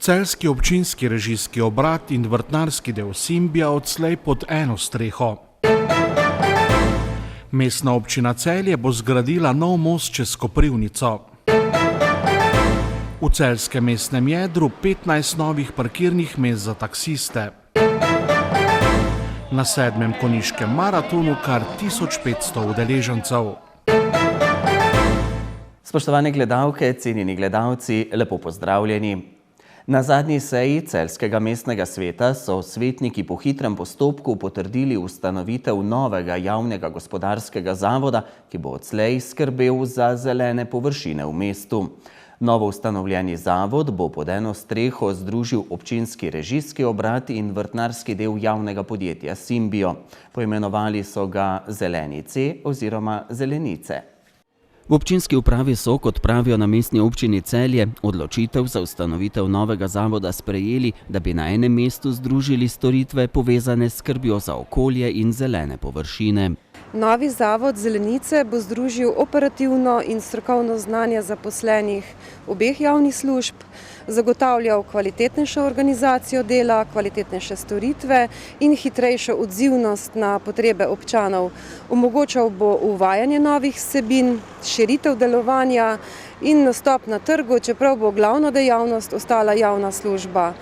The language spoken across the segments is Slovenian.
Celjski občinski režijski obrat in vrtnarski del Simbija odslej pod eno streho. Mestna občina Celje bo zgradila nov most čez Koprivnico. V celjskem mestnem jedru 15 novih parkirnih mest za taksiste. Na 7. konjiškem maratonu kar 1500 udeležencev. Spoštovane gledalke, cenjeni gledalci, lepo pozdravljeni. Na zadnji seji Celjskega mestnega sveta so svetniki po hitrem postopku potrdili ustanovitev novega javnega gospodarskega zavoda, ki bo odslej skrbel za zelene površine v mestu. Novo ustanovljeni zavod bo pod eno streho združil občinski režijski obrat in vrtnarski del javnega podjetja Simbio. Poimenovali so ga Zeleni C oziroma Zelenice. V občinski upravi so, kot pravijo na mestni občini Celje, odločitev za ustanovitev novega zavoda sprejeli, da bi na enem mestu združili storitve povezane s skrbjo za okolje in zelene površine. Novi zavod Zelenice bo združil operativno in strokovno znanje zaposlenih obeh javnih služb, zagotavljal kvalitetnejšo organizacijo dela, kvalitetnejše storitve in hitrejšo odzivnost na potrebe občanov. Omogočal bo uvajanje novih vsebin, širitev delovanja in nastop na trgu, čeprav bo glavna dejavnost ostala javna služba.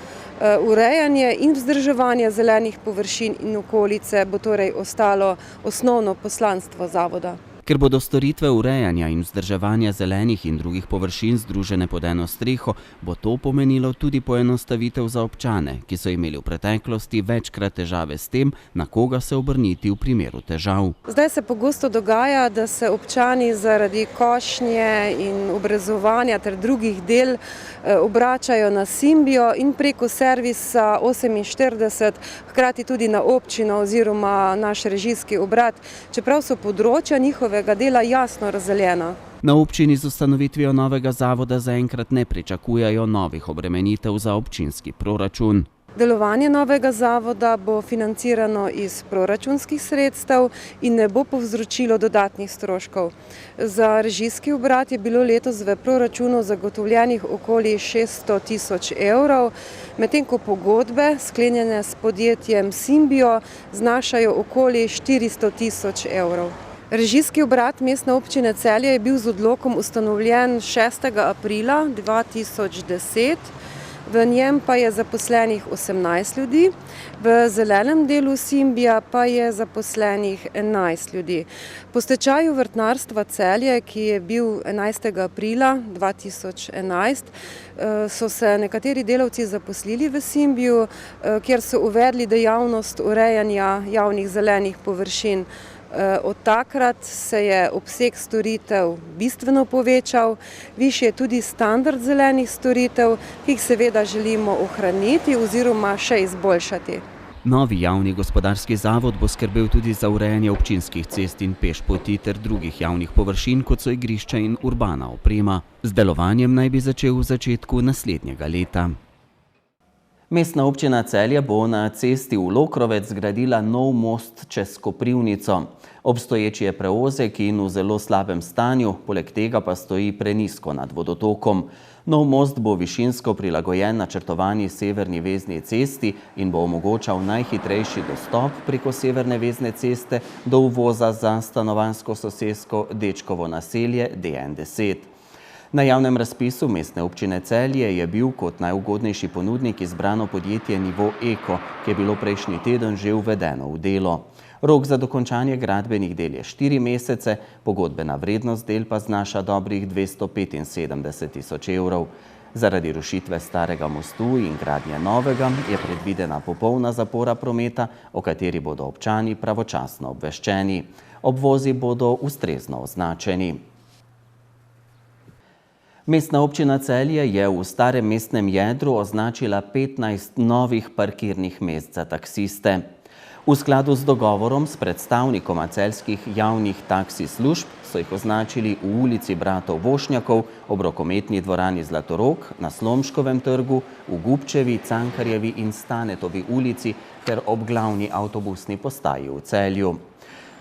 Urejanje in vzdrževanje zelenih površin in okolice bo torej ostalo osnovno poslanstvo zavoda. Ker bodo storitve urejanja in vzdrževanja zelenih in drugih površin združene pod eno streho, bo to pomenilo tudi poenostavitev za občane, ki so imeli v preteklosti večkrat težave s tem, na koga se obrniti v primeru težav. Zdaj se pogosto dogaja, da se občani zaradi košnje in obrezovanja ter drugih del obračajo na Simbio in preko servisa 48, hkrati tudi na občino oziroma naš režijski obrat, čeprav so področja njihovega dela jasno razdeljena. Na občini z ustanovitvijo novega zavoda zaenkrat ne pričakujejo novih obremenitev za občinski proračun. Delovanje novega zavoda bo financirano iz proračunskih sredstev in ne bo povzročilo dodatnih stroškov. Za režijski obrat je bilo letos v proračunu zagotovljenih okoli 600 000 evrov, medtem ko pogodbe, sklenjene s podjetjem Simbio, znašajo okoli 400 000 evrov. Režijski obrat Mestne občine Celje je bil z odlokom ustanovljen 6. aprila 2010. V njem pa je zaposlenih 18 ljudi, v zelenem delu Simbija pa je zaposlenih 11 ljudi. Po stečaju vrtnarstva Celje, ki je bil 11. aprila 2011, so se nekateri delavci zaposlili v Simbiju, kjer so uvedli dejavnost urejanja javnih zelenih površin. Od takrat se je obseg storitev bistveno povečal, višji je tudi standard zelenih storitev, ki jih seveda želimo ohraniti oziroma še izboljšati. Novi javni gospodarski zavod bo skrbel tudi za urejanje občinskih cest in pešpoti ter drugih javnih površin, kot so igrišča in urbana oprema. Z delovanjem naj bi začel v začetku naslednjega leta. Mestna občina Celje bo na cesti v Lokrovec zgradila nov most čez Koprivnico. Obstoječi je preozek in v zelo slabem stanju, poleg tega pa stoji prenizko nad vodotokom. Nov most bo višinsko prilagojen načrtovani severni vezni cesti in bo omogočal najhitrejši dostop preko severne vezne ceste do uvoza za stanovanjsko sosesko Dečkovo naselje DN10. Na javnem razpisu Mestne občine Celje je bil kot najugodnejši ponudnik izbrano podjetje Nivo Eko, ki je bilo prejšnji teden že uvedeno v delo. Rok za dokončanje gradbenih del je 4 mesece, pogodbena vrednost del pa znaša dobrih 275 000 evrov. Zaradi rušitve starega mostu in gradnje novega je predvidena popolna zapora prometa, o kateri bodo občani pravočasno obveščeni. Obvozi bodo ustrezno označeni. Mestna občina Celje je v starem mestnem jedru označila 15 novih parkirnih mest za taksiste. V skladu z dogovorom s predstavnikoma celjskih javnih taksi služb so jih označili v ulici Bratov Vošnjakov, ob rokometni dvorani Zlatorog, na Slomškovem trgu, v Gubčevi, Cankarjevi in Stanetovi ulici ter ob glavni avtobusni postaji v Celju.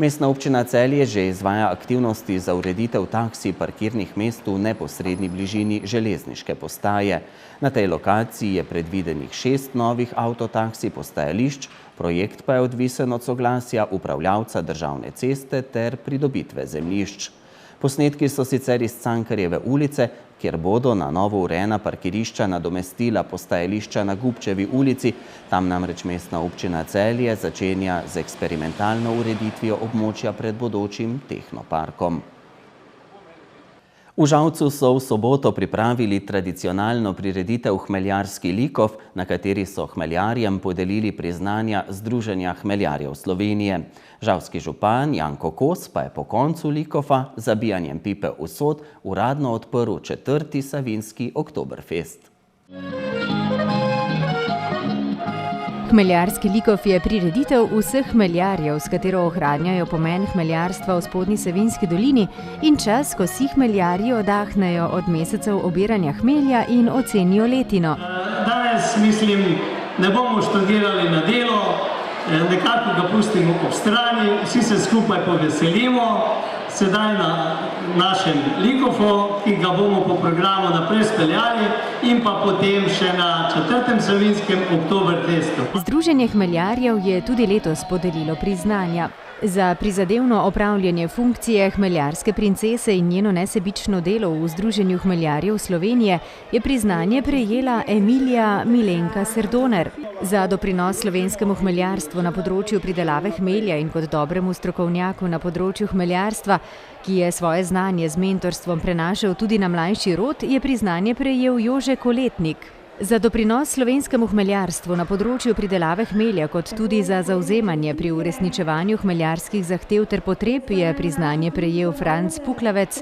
Mestna občina Celje že izvaja aktivnosti za ureditev taksi parkirnih mest v neposredni bližini železniške postaje. Na tej lokaciji je predvidenih 6 novih avtotaksi postajališč, projekt pa je odvisen od soglasja upravljavca državne ceste ter pridobitve zemljišč. Posnetki so sicer iz Cankarjeve ulice, kjer bodo na novo urejena parkirišča nadomestila postajališča na Gubčevi ulici. Tam namreč mestna občina Celje začenja z eksperimentalno ureditvijo območja pred bodočim tehnoparkom. V Žalcu so v soboto pripravili tradicionalno prireditev Hmeljarski likov, na kateri so hmeljarjem podelili priznanja Združenja hmeljarjev Slovenije. Žalski župan Janko Kos pa je po koncu likova z zabijanjem pipe v sod uradno odprl 4. Savinjski Oktoberfest. Hmeljarski likov je prireditev vseh hmeljarjev, s katero ohranjajo pomen hmeljarstva v Spodnji Savinjski dolini in čas, ko si hmeljarji oddahnejo od mesecev obiranja hmelja in ocenijo letino. Danes, mislim, ne bomo študirali na delo, nekako ga pustimo ob strani, vsi se skupaj poveselimo. Sedaj na našem likofu, ki ga bomo po programu naprej speljali in pa potem še na 4. Savinjskem Oktoberfestu. Združenje hmeljarjev je tudi letos podelilo priznanja. Za prizadevno opravljanje funkcije hmeljarske princese in njeno nesebično delo v Združenju hmeljarjev Slovenije je priznanje prejela Emilija Milenka Serdoner. Za doprinos slovenskemu hmeljarstvu na področju pridelave hmelja in kot dobremu strokovnjaku na področju hmeljarstva, ki je svoje znanje z mentorstvom prenašal tudi na mlajši rod, je priznanje prejel Jože Koletnik. Za doprinos slovenskemu hmeljarstvu na področju pridelave hmelja kot tudi za zavzemanje pri uresničevanju hmeljarskih zahtev ter potreb je priznanje prejel Franc Puklavec.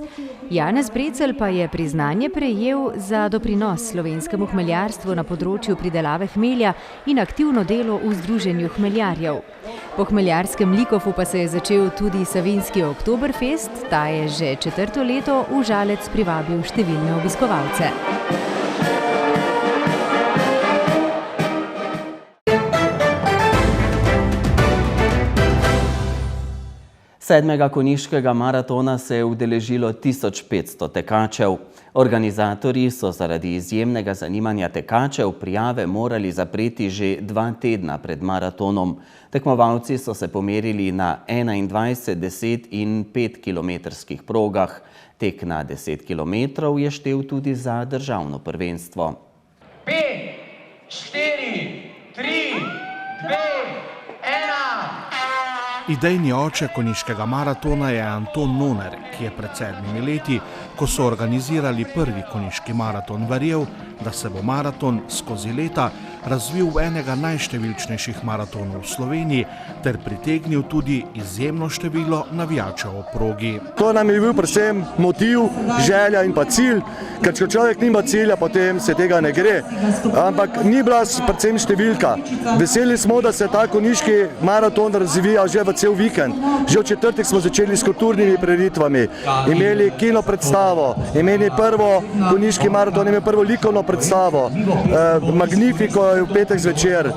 Janez Brecelj pa je priznanje prejel za doprinos slovenskemu hmeljarstvu na področju pridelave hmelja in aktivno delo v Združenju hmeljarjev. Po hmeljarskem likovu pa se je začel tudi Savinjski Oktoberfest, ta je že 4. leto v Žalec privabil številne obiskovalce. 7. konjiškega maratona se je udeležilo 1500 tekačev. Organizatorji so zaradi izjemnega zanimanja tekačev prijave morali zapreti že 2 tedna pred maratonom. Tekmovalci so se pomerili na 21, 10 in 5 kilometrskih progah. Tek na 10 kilometrov je štel tudi za državno prvenstvo. 5, 4, 3, 2, 1... Idejni oče konjiškega maratona je Anton Noner, ki je pred 7 leti, ko so organizirali prvi konjiški maraton, verjel, da se bo maraton skozi leta razvil v enega najštevilčnejših maratonov v Sloveniji ter pritegnil tudi izjemno število navijačev ob progi. To nam je bil predvsem motiv, želja in pa cilj, ker če človek nima cilja, potem se tega ne gre. Ampak ni bila predvsem številka. Veseli smo, da se ta konjiški maraton razvija že v cel vikend. Že v četrtek smo začeli s kulturnimi preditvami, imeli kino predstavo, imeli prvo konjiški maraton, imeli prvo likovno predstavo, Magnifiko je v petek zvečer.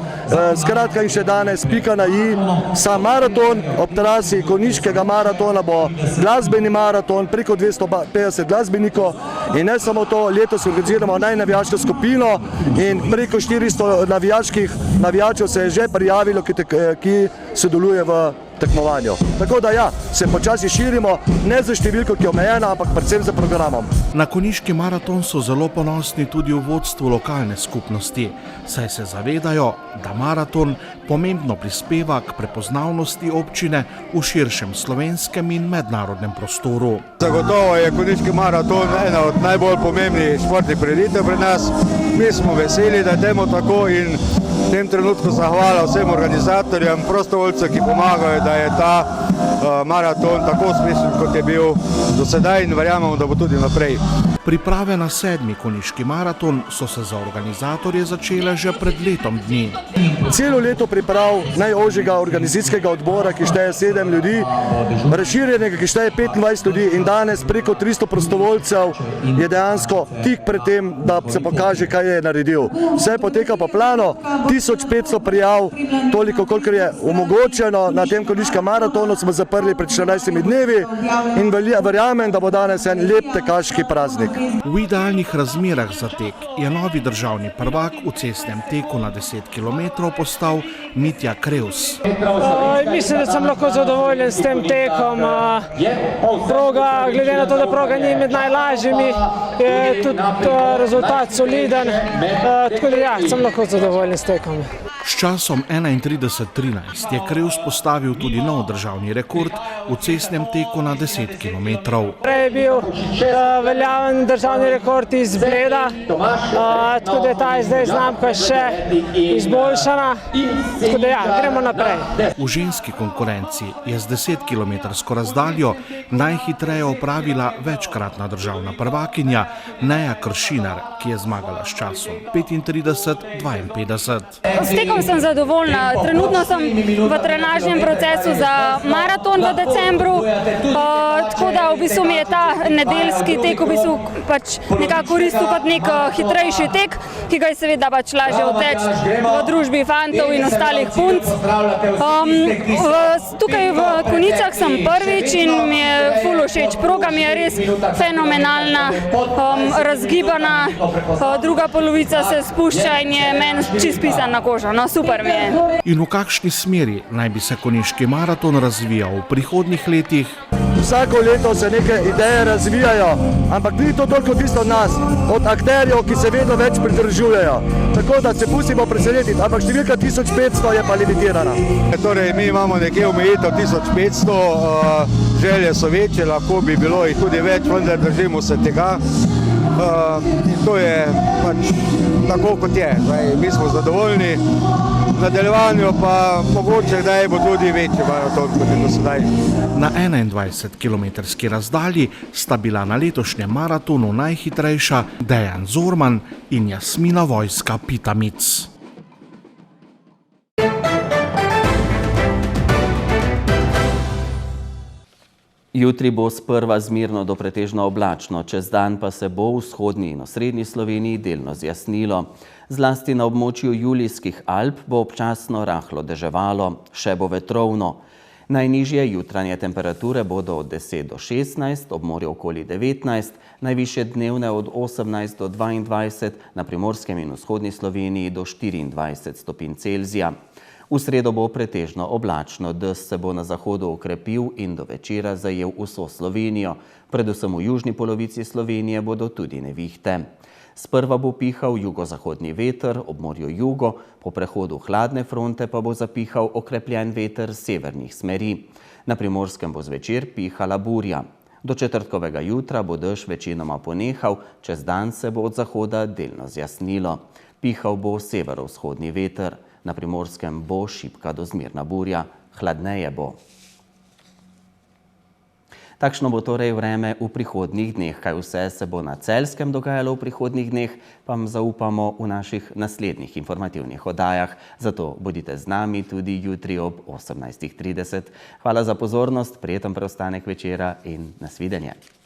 Skratka in še danes, pika na i, sam maraton ob trasi konjiškega maratona bo glasbeni maraton, preko 250 glasbenikov in ne samo to, letos organiziramo najnavijaško skupino in preko 400 navijačev se je že prijavilo, ki sodeluje v tekmovanju. Tako da ja, se počasi širimo, ne za številko, ki je omejena, ampak predvsem za programom. Na konjiški maraton so zelo ponosni tudi v vodstvu lokalne skupnosti, saj se zavedajo, da maraton pomembno prispeva k prepoznavnosti občine v širšem slovenskem in mednarodnem prostoru. Zagotovo je konjiški maraton ena od najbolj pomembnih športnih prireditev pri nas. Mi smo veseli, da je temu tako in v tem trenutku zahvala vsem organizatorjem, prostovoljcem, ki pomagajo, da je ta maraton tako uspešen, kot je bil do sedaj in verjamemo, da bo tudi naprej. Priprave na 7. konjiški maraton so se za organizatorje začele že pred letom dni. Celo leto priprav najožjega organizacijskega odbora, ki šteje 7 ljudi, razširjenega, ki šteje 25 ljudi in danes preko 300 prostovoljcev je dejansko tik pred tem, da se pokaže, kaj je naredil. Vse poteka po planu, 1500 prijav, toliko, kolikor je omogočeno na tem konjiškem maratonu, smo zaprli pred 14 dnevi in verjamem, da bo danes en lep tekaški praznik. V idealnih razmerah za tek je novi državni prvak v cestnem teku na 10 km postal Mitja Krevs. Mislim, da sem lahko zadovoljen s tem tekom. Proga, glede na to, da proga ni med najlažjimi, je tudi rezultat soliden, tako da ja, sem lahko zadovoljen s tekom. S časom 31:13 je Krevs postavil tudi nov državni rekord v cestnem teku na 10 km. Prej je bil veljaven državni rekord iz Bleda, tako da je ta zdaj znamka še izboljšana, tako da ja, gremo naprej. V ženski konkurenci je z 10-kilometrsko razdaljo najhitreje opravila večkratna državna prvakinja Neja Kršinar, ki je zmagala s časom 35:52. S tekom sem zadovoljna. Trenutno sem v trenažnem procesu za maraton v decembru, tako da v bistvu mi je ta nedeljski tek v bistvu pač nekako koristil kot nek hitrejši tek, ki ga je seveda pač lažje oteči v družbi fantov in ostalih punc. Tukaj v Konjicah sem prvič in mi je ful všeč. Proga mi je res fenomenalna, razgibana, druga polovica se spušča in je meni čist pisan na kožo. No, super mi je. In v kakšni smeri naj bi se konjiški maraton razvijal v prihodnjih letih? Vsako leto se neke ideje razvijajo, ampak ni to toliko odvisno od nas, od akterjev, ki se vedno več pridružujejo. Tako da se pustimo presenetiti, ampak številka 1500 je pa limitirana. Torej, mi imamo nekje omejitev 1500, želje so večje, lahko bi bilo jih tudi več, vendar držimo se tega. In to je pač tako, kot je. Mi smo zadovoljni, v nadaljevanju pa mogoče, da bo tudi večji maraton, kot je do sedaj. Na 21-kilometrski razdalji sta bila na letošnjem maratonu najhitrejša Dejan Zorman in Jasmina Vojska-Pitamic. Jutri bo sprva zmirno do pretežno oblačno, čez dan pa se bo v vzhodni in osrednji Sloveniji delno zjasnilo. Zlasti na območju Julijskih Alp bo občasno rahlo deževalo, še bo vetrovno. Najnižje jutranje temperature bodo od 10 do 16, ob morju okoli 19, najvišje dnevne od 18 do 22, na Primorskem in vzhodni Sloveniji do 24 stopinj Celzija. V sredo bo pretežno oblačno, dež se bo na zahodu okrepil in do večera zajel vso Slovenijo. Predvsem v južni polovici Slovenije bodo tudi nevihte. Sprva bo pihal jugozahodni veter, ob morju jugo, po prehodu hladne fronte pa bo zapihal okrepljen veter severnih smeri. Na Primorskem bo zvečer pihala burja. Do četrtkovega jutra bo dež večinoma ponehal, čez dan se bo od zahoda delno zjasnilo. Pihal bo severovzhodni veter. Na Primorskem bo šibka do zmerna burja, hladneje bo. Takšno bo torej vreme v prihodnjih dneh. Kaj vse se bo na Celjskem dogajalo v prihodnjih dneh, pa vam zaupamo v naših naslednjih informativnih oddajah. Zato bodite z nami tudi jutri ob 18:30. Hvala za pozornost, prijeten preostanek večera in nasvidenje.